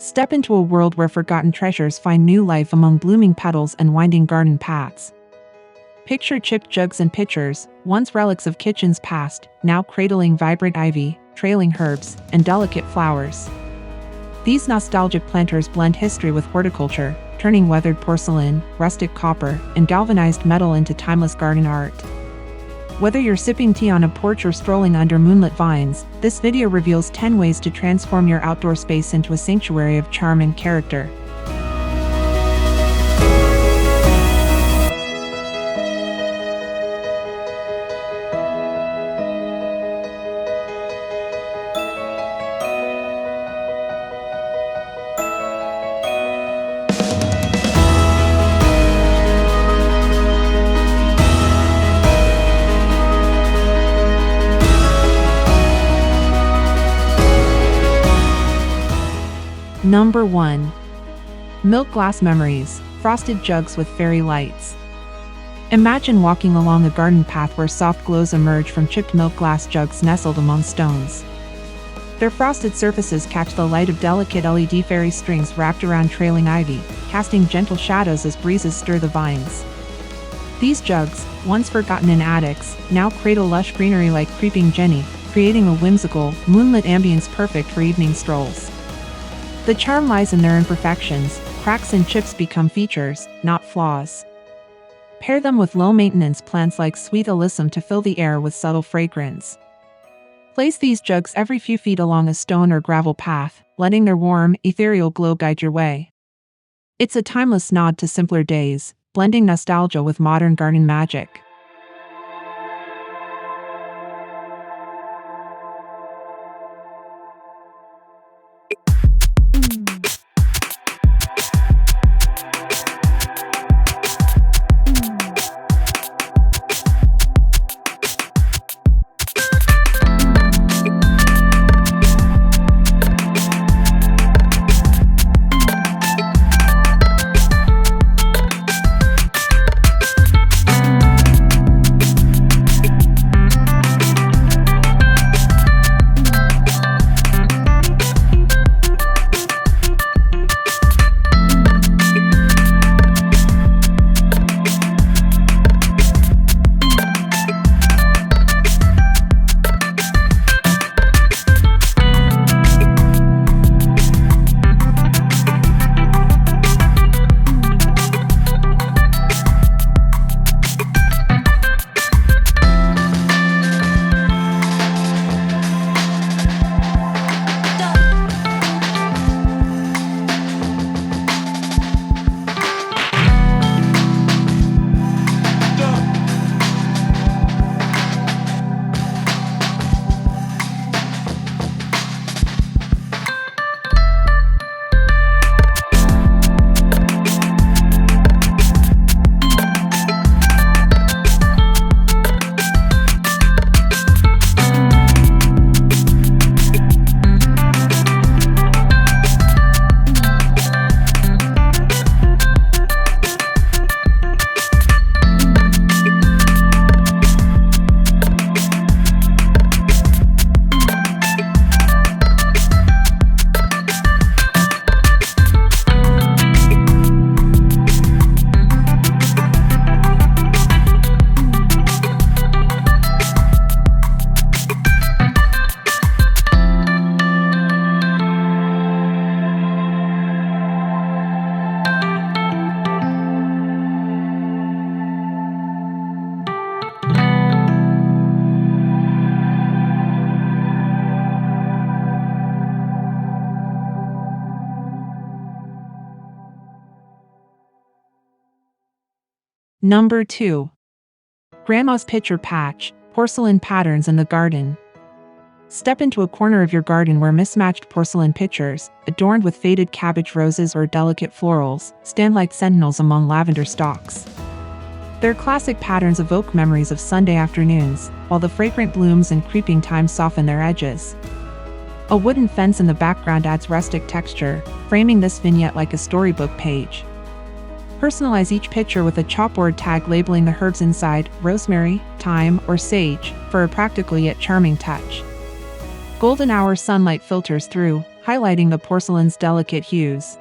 Step into a world where forgotten treasures find new life among blooming petals and winding garden paths. Picture chipped jugs and pitchers, once relics of kitchens past, now cradling vibrant ivy, trailing herbs, and delicate flowers. These nostalgic planters blend history with horticulture, turning weathered porcelain, rustic copper, and galvanized metal into timeless garden art. Whether you're sipping tea on a porch or strolling under moonlit vines, this video reveals 10 ways to transform your outdoor space into a sanctuary of charm and character. Number 1. Milk glass memories, frosted jugs with fairy lights. Imagine walking along a garden path where soft glows emerge from chipped milk glass jugs nestled among stones. Their frosted surfaces catch the light of delicate LED fairy strings wrapped around trailing ivy, casting gentle shadows as breezes stir the vines. These jugs, once forgotten in attics, now cradle lush greenery like creeping Jenny, creating a whimsical, moonlit ambience perfect for evening strolls. The charm lies in their imperfections. Cracks and chips become features, not flaws. Pair them with low-maintenance plants like sweet alyssum to fill the air with subtle fragrance. Place these jugs every few feet along a stone or gravel path, letting their warm, ethereal glow guide your way. It's a timeless nod to simpler days, blending nostalgia with modern garden magic. Number 2. Grandma's Pitcher Patch, porcelain patterns in the garden. Step into a corner of your garden where mismatched porcelain pitchers, adorned with faded cabbage roses or delicate florals, stand like sentinels among lavender stalks. Their classic patterns evoke memories of Sunday afternoons, while the fragrant blooms and creeping time soften their edges. A wooden fence in the background adds rustic texture, framing this vignette like a storybook page. Personalize each pitcher with a chalkboard tag labeling the herbs inside, rosemary, thyme, or sage, for a practical yet charming touch. Golden hour sunlight filters through, highlighting the porcelain's delicate hues.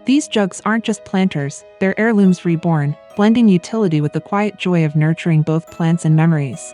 These jugs aren't just planters, they're heirlooms reborn, blending utility with the quiet joy of nurturing both plants and memories.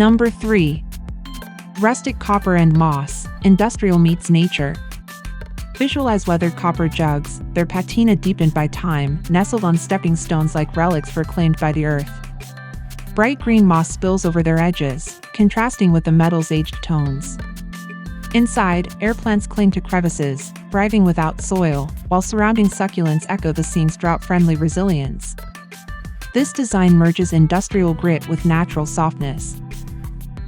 Number 3. Rustic copper and moss, industrial meets nature. Visualize weathered copper jugs, their patina deepened by time, nestled on stepping stones like relics reclaimed by the earth. Bright green moss spills over their edges, contrasting with the metal's aged tones. Inside, air plants cling to crevices, thriving without soil, while surrounding succulents echo the scene's drought-friendly resilience. This design merges industrial grit with natural softness.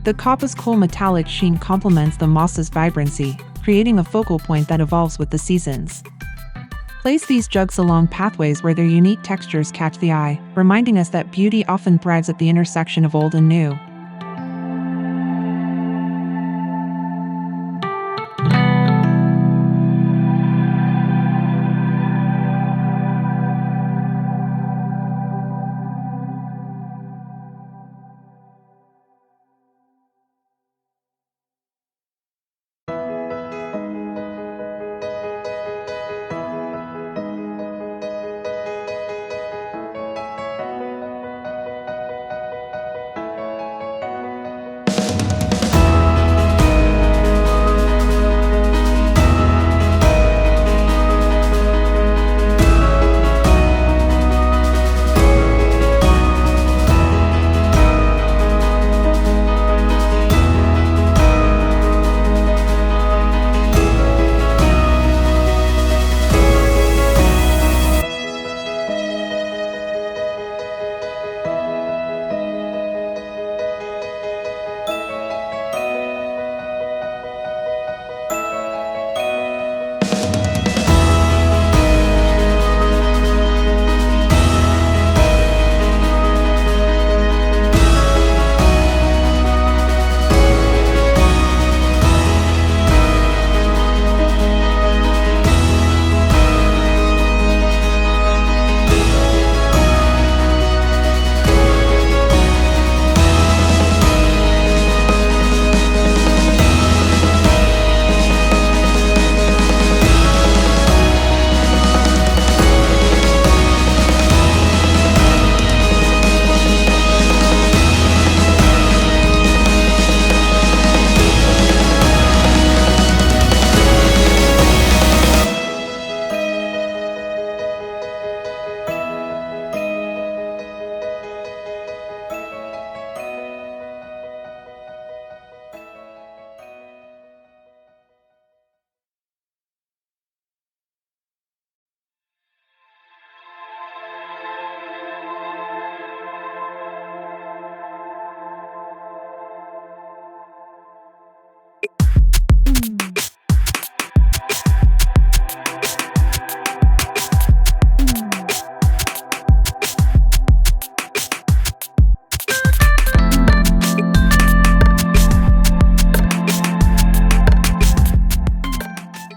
The coppa's cool metallic sheen complements the moss's vibrancy, creating a focal point that evolves with the seasons. Place these jugs along pathways where their unique textures catch the eye, reminding us that beauty often thrives at the intersection of old and new.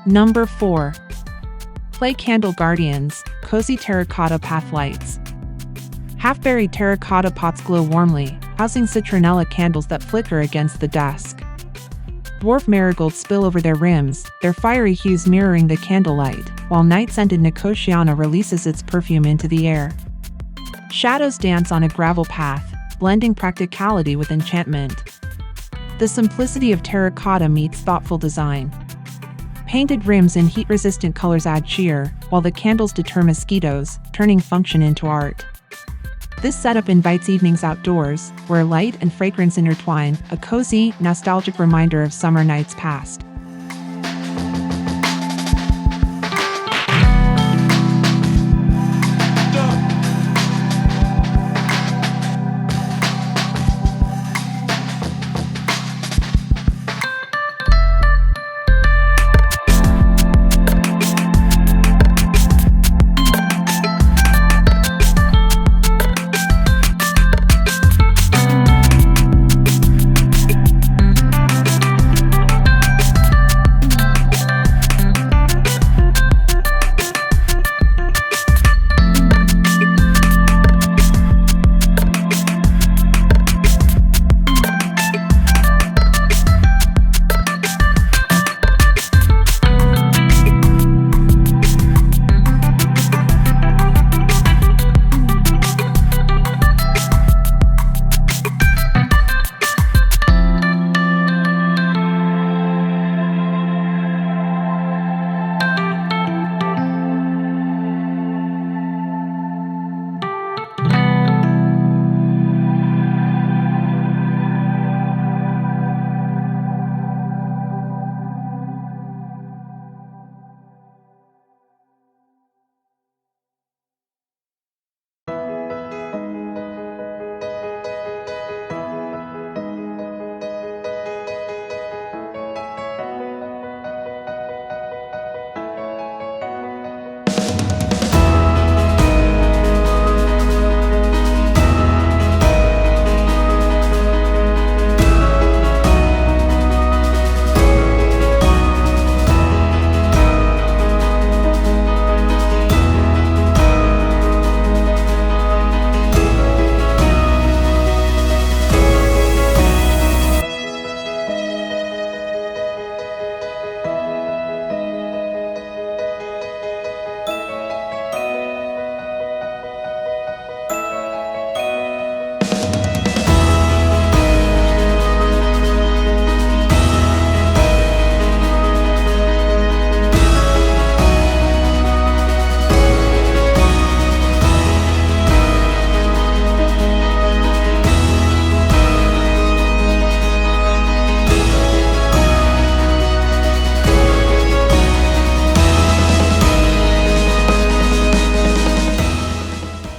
Number 4. Clay Candle Guardians, Cozy Terracotta Path Lights. Half-buried terracotta pots glow warmly, housing citronella candles that flicker against the dusk. Dwarf marigolds spill over their rims, their fiery hues mirroring the candlelight, while night-scented nicotiana releases its perfume into the air. Shadows dance on a gravel path, blending practicality with enchantment. The simplicity of terracotta meets thoughtful design. Painted rims in heat-resistant colors add cheer, while the candles deter mosquitoes, turning function into art. This setup invites evenings outdoors, where light and fragrance intertwine, a cozy, nostalgic reminder of summer nights past.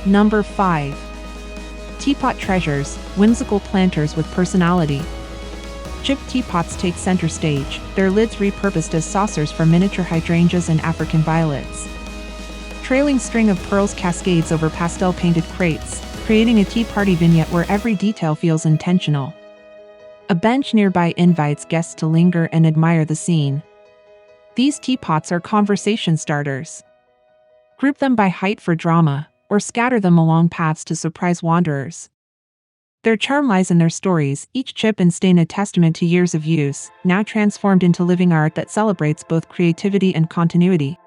Number 5. Teapot Treasures, whimsical planters with personality. Chipped teapots take center stage, their lids repurposed as saucers for miniature hydrangeas and African violets. Trailing string of pearls cascades over pastel-painted crates, creating a tea party vignette where every detail feels intentional. A bench nearby invites guests to linger and admire the scene. These teapots are conversation starters. Group them by height for drama, or scatter them along paths to surprise wanderers. Their charm lies in their stories, each chip and stain a testament to years of use, now transformed into living art that celebrates both creativity and continuity.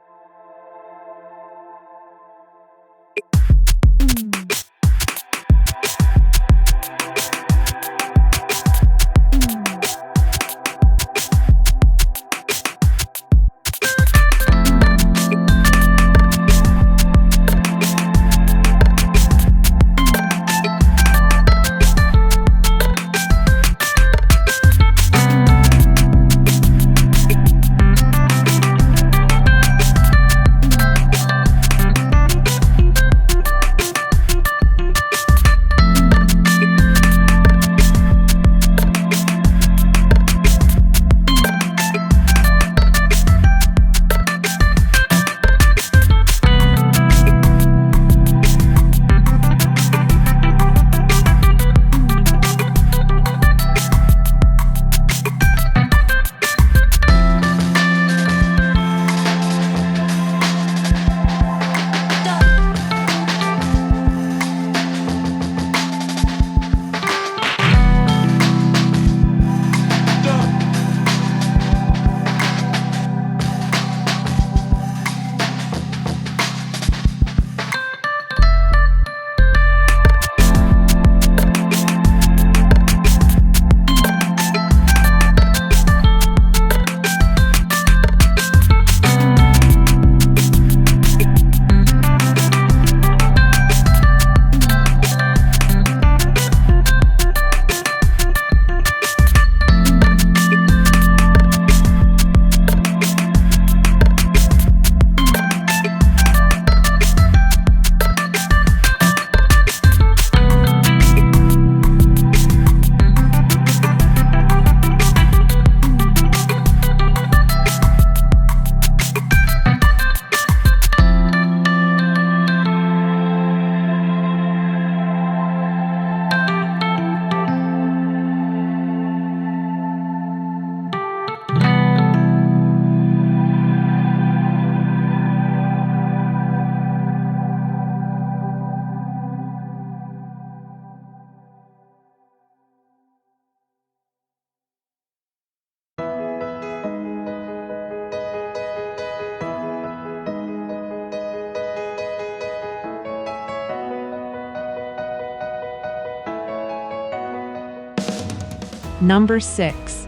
Number 6.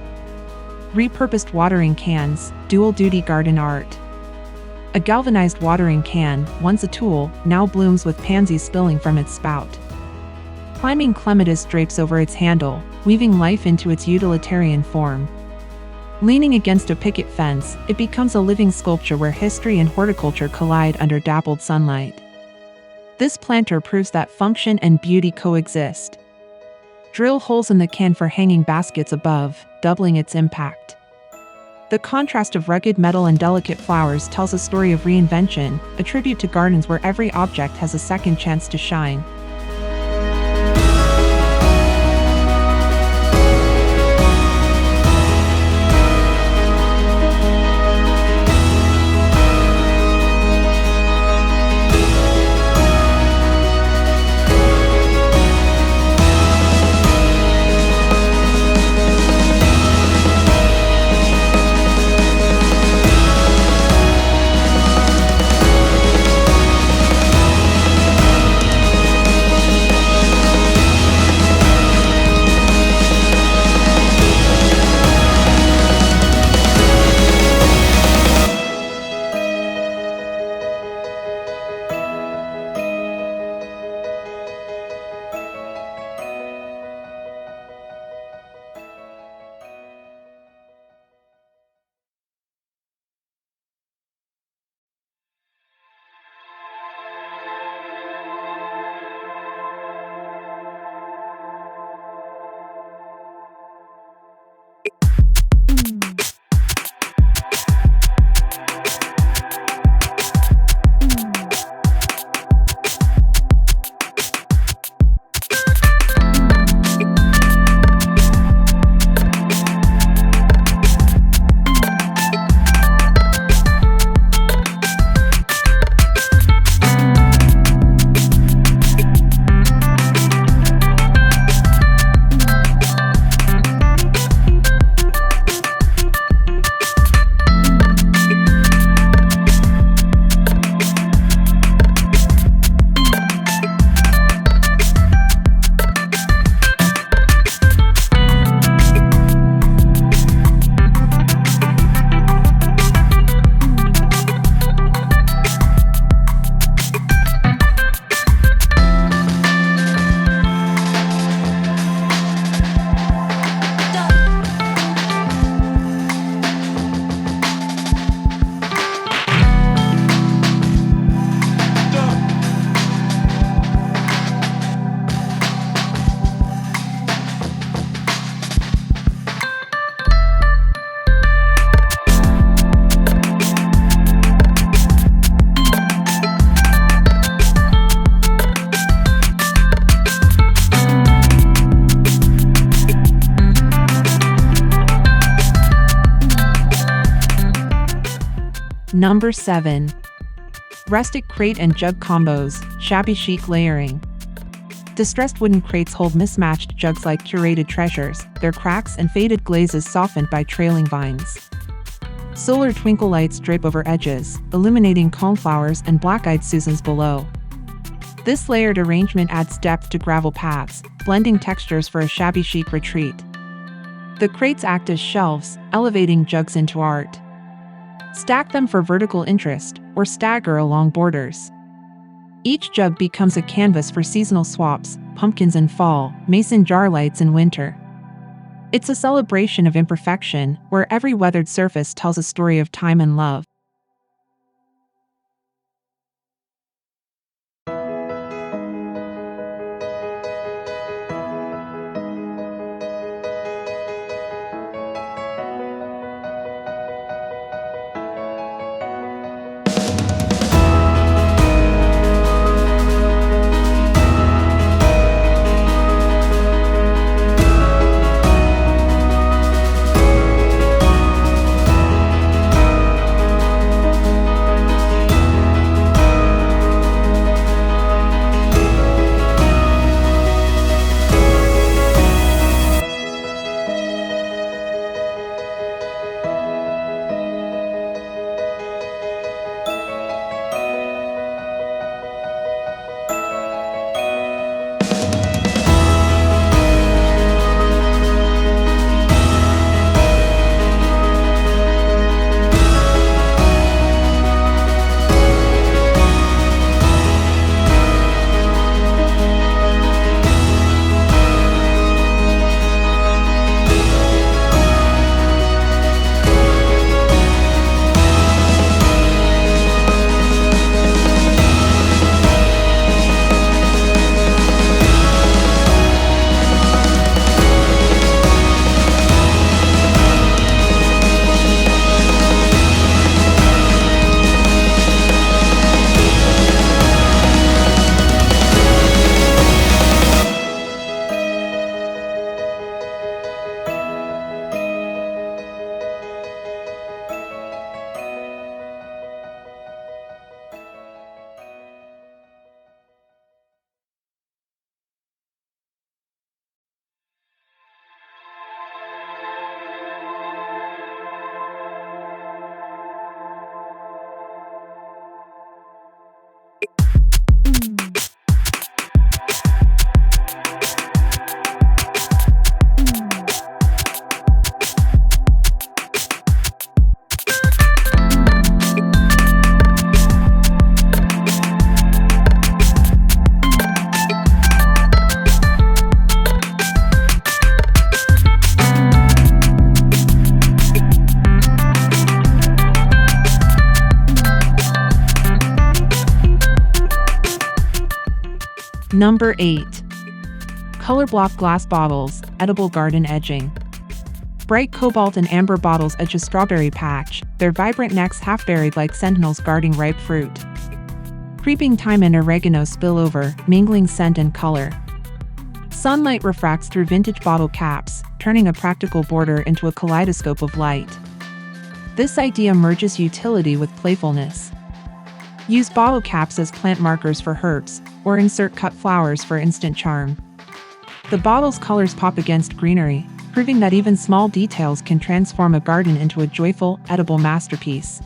Repurposed watering cans, dual-duty garden art. A galvanized watering can, once a tool, now blooms with pansies spilling from its spout. Climbing clematis drapes over its handle, weaving life into its utilitarian form. Leaning against a picket fence, it becomes a living sculpture where history and horticulture collide under dappled sunlight. This planter proves that function and beauty coexist. Drill holes in the can for hanging baskets above, doubling its impact. The contrast of rugged metal and delicate flowers tells a story of reinvention, a tribute to gardens where every object has a second chance to shine. Number 7. Rustic crate and jug combos, shabby chic layering. Distressed wooden crates hold mismatched jugs like curated treasures, their cracks and faded glazes softened by trailing vines. Solar twinkle lights drape over edges, illuminating coneflowers and black-eyed Susans below. This layered arrangement adds depth to gravel paths, blending textures for a shabby chic retreat. The crates act as shelves, elevating jugs into art. Stack them for vertical interest, or stagger along borders. Each jug becomes a canvas for seasonal swaps, pumpkins in fall, mason jar lights in winter. It's a celebration of imperfection, where every weathered surface tells a story of time and love. Number 8. Color block glass bottles, edible garden edging. Bright cobalt and amber bottles edge a strawberry patch, their vibrant necks half buried like sentinels guarding ripe fruit. Creeping thyme and oregano spill over, mingling scent and color. Sunlight refracts through vintage bottle caps, turning a practical border into a kaleidoscope of light. This idea merges utility with playfulness. Use bottle caps as plant markers for herbs, or insert cut flowers for instant charm. The bottle's colors pop against greenery, proving that even small details can transform a garden into a joyful, edible masterpiece.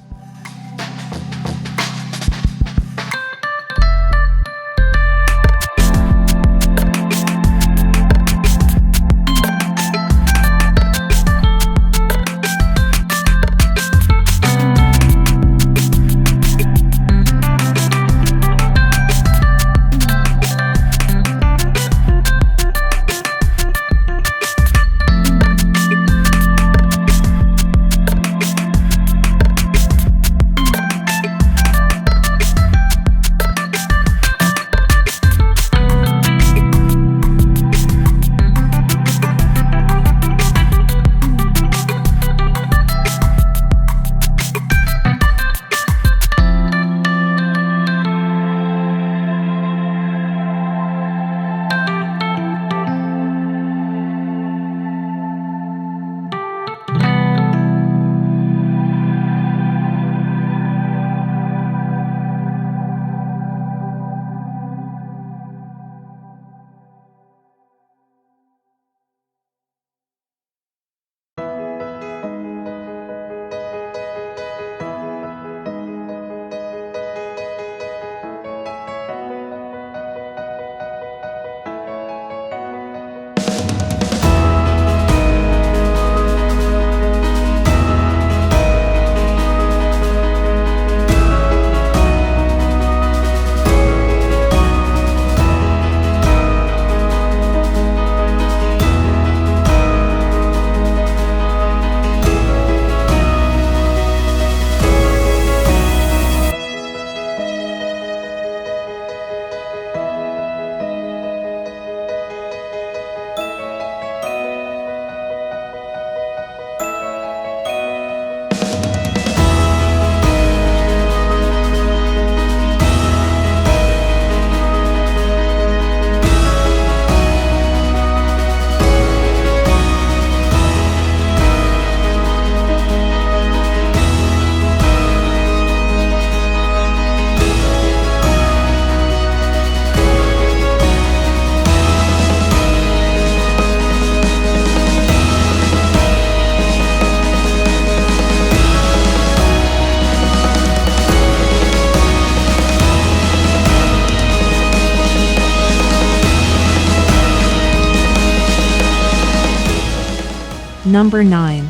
Number 9.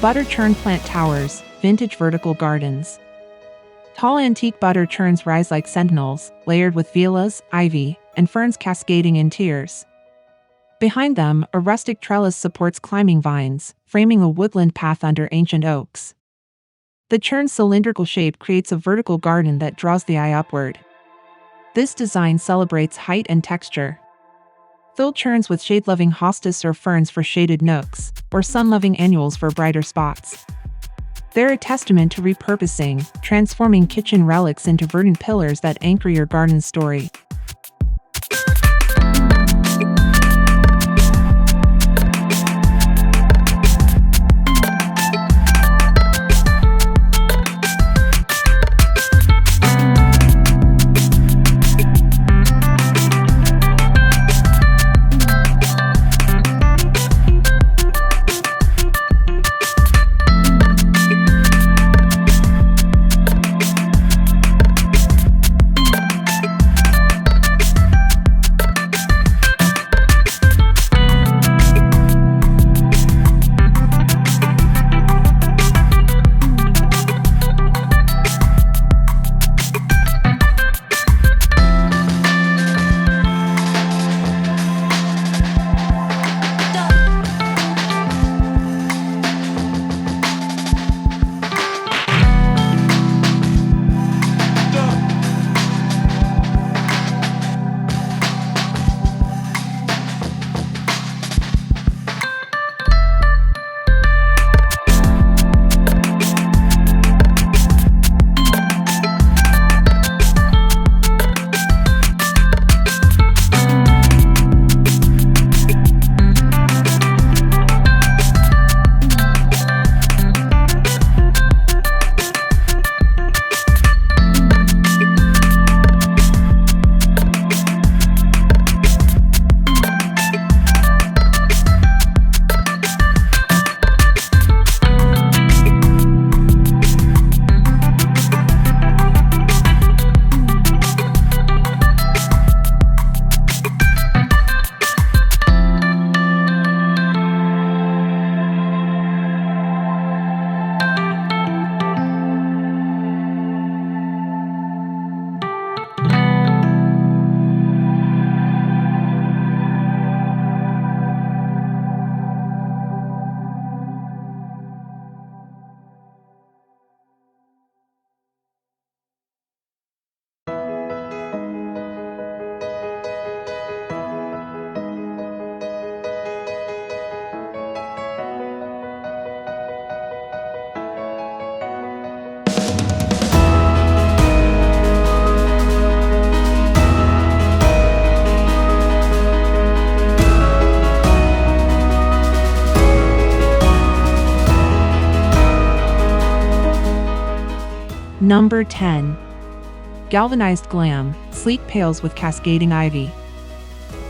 Butter churn plant towers, vintage vertical gardens. Tall antique butter churns rise like sentinels, layered with violas, ivy, and ferns cascading in tiers. Behind them, a rustic trellis supports climbing vines, framing a woodland path under ancient oaks. The churn's cylindrical shape creates a vertical garden that draws the eye upward. This design celebrates height and texture. Fill churns with shade-loving hostas or ferns for shaded nooks, or sun-loving annuals for brighter spots. They're a testament to repurposing, transforming kitchen relics into verdant pillars that anchor your garden's story. Number 10. Galvanized Glam, sleek pails with cascading ivy.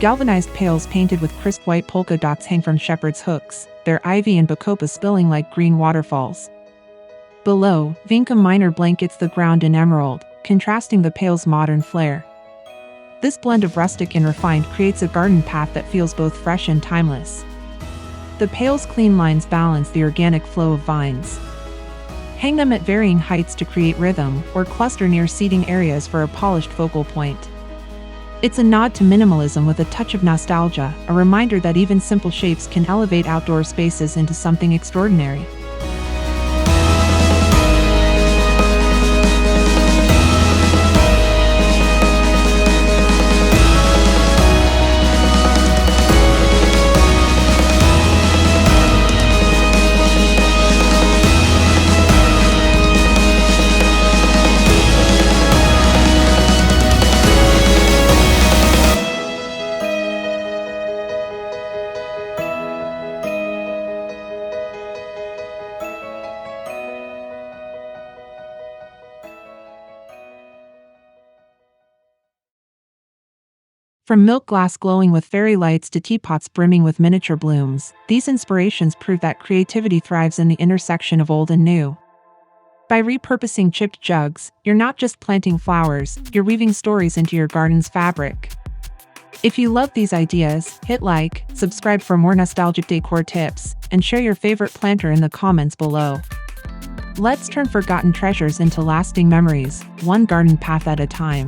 Galvanized pails painted with crisp white polka dots hang from shepherd's hooks, their ivy and bacopa spilling like green waterfalls. Below, vinca minor blankets the ground in emerald, contrasting the pail's modern flair. This blend of rustic and refined creates a garden path that feels both fresh and timeless. The pail's clean lines balance the organic flow of vines. Hang them at varying heights to create rhythm, or cluster near seating areas for a polished focal point. It's a nod to minimalism with a touch of nostalgia, a reminder that even simple shapes can elevate outdoor spaces into something extraordinary. From milk glass glowing with fairy lights to teapots brimming with miniature blooms, these inspirations prove that creativity thrives in the intersection of old and new. By repurposing chipped jugs, you're not just planting flowers, you're weaving stories into your garden's fabric. If you love these ideas, hit like, subscribe for more nostalgic decor tips, and share your favorite planter in the comments below. Let's turn forgotten treasures into lasting memories, one garden path at a time.